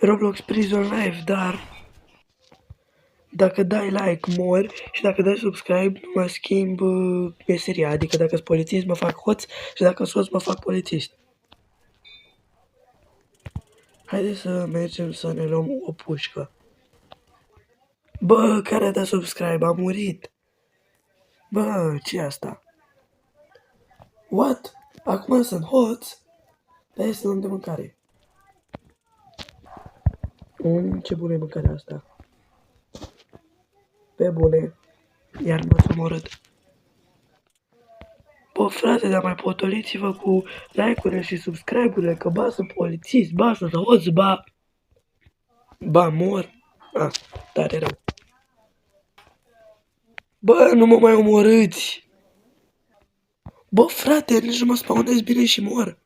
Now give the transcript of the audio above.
Roblox Prison Life, dar dacă dai like mor și dacă dai subscribe mă schimb meseria, adică dacă sunt polițist mă fac hoț și dacă sunt hoț mă fac polițist. Haideți să mergem să ne luăm o pușcă. Bă, care a dat subscribe? A murit. Bă, ce asta? What? Acum sunt hoț? Hai să luăm de mâncare. Ce bună e mâncarea asta. Pe bune. Iar m-ați omorât. Bă, frate, dar mai potoliți-vă cu like-urile și subscribe-urile, că ba sunt polițist, ba sunt hoț, ba mor. Tare rău. Bă, nu mă mai omorâți. Bă, frate, nici nu mă spawnez bine și mor.